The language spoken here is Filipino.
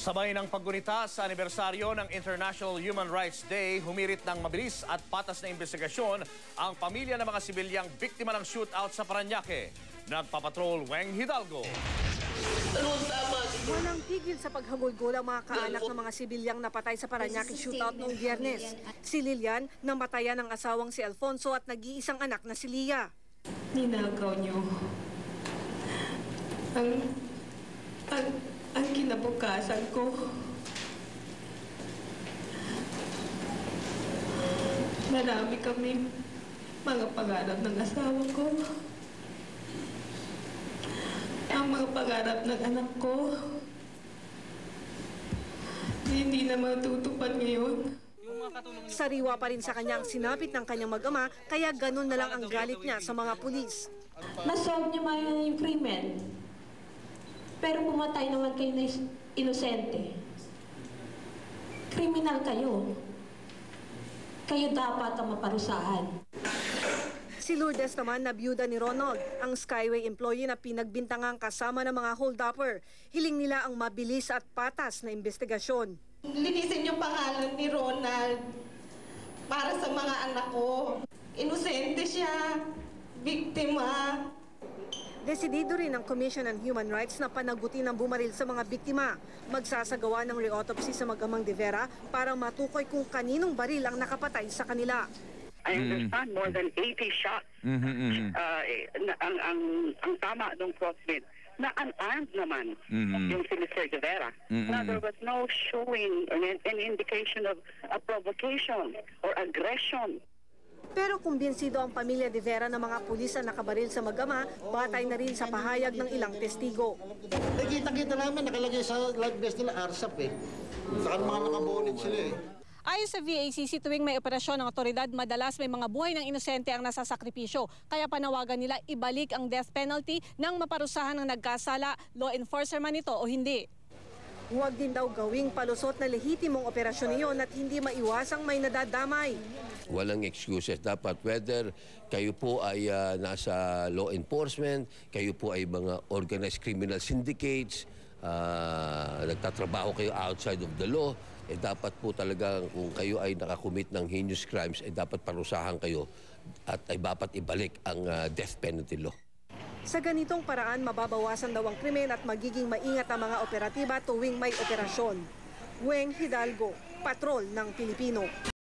Sabay ng paggunita sa anibersaryo ng International Human Rights Day, humirit ng mabilis at patas na investigasyon ang pamilya ng mga sibilyang biktima ng shootout sa Parañaque. Nagpapatrol Weng Hidalgo. Walang tigil sa paghagulgol ang mga kaanak ng mga sibilyang napatay sa Parañaque shootout noong Biyernes. Si Lilian, namatayan ng asawang si Alfonso at nag-iisang anak na si Lia. Ninakaw niyo ang kinabukasan ko. Marami kaming mga pangarap ng asawa ko. Ang mga pangarap ng anak ko, hindi na matutupad ngayon. Sariwa pa rin sa kanya ang sinapit ng kanyang mag-ama, kaya ganun na lang ang galit niya sa mga pulis. Nasolve niyo man yung krimen, pero pumatay naman kayo na inosente. Kriminal kayo. Kayo dapat ang maparusahan. Si Lourdes naman na byuda ni Ronald, ang Skyway employee na pinagbintangang kasama ng mga hold-upper. Hiling nila ang mabilis at patas na investigasyon. Linisin yung pangalan ni Ronald para sa mga anak ko. Inosente siya, biktima. Desidido rin ang Commission on Human Rights na panagutin ang bumaril sa mga biktima. Magsasagawa ng re-autopsy sa mag-amang De Vera para matukoy kung kaninong baril ang nakapatay sa kanila. I understand more than 80 shots. Ang tama ng crossbit na unarmed naman yung si Mr. De Vera. Now, there was no showing an indication of a provocation or aggression. Pero kumbinsido ang pamilya De Vera ng mga pulis na nakabaril sa mag-ama, batay na rin sa pahayag ng ilang testigo. Kita-kita namin nakalagay sa live vest nila ARSAP eh. Saka mga nakabonit sila eh. Ayon sa VACC, tuwing may operasyon ng otoridad, madalas may mga buhay ng inosente ang nasasakripisyo. Kaya panawagan nila ibalik ang death penalty nang maparusahan ng nagkasala, law enforcer man ito o hindi. Huwag din daw gawing palusot na lehitimong operasyon iyon at hindi maiwasang may nadadamay. Walang excuses. Dapat whether kayo po ay nasa law enforcement, kayo po ay mga organized criminal syndicates, nagtatrabaho kayo outside of the law, dapat po talaga kung kayo ay nakakumit ng heinous crimes, dapat parusahan kayo at ay dapat ibalik ang death penalty law. Sa ganitong paraan, mababawasan daw ang krimen at magiging maingat ang mga operatiba tuwing may operasyon. Weng Hidalgo, Patrol ng Pilipino.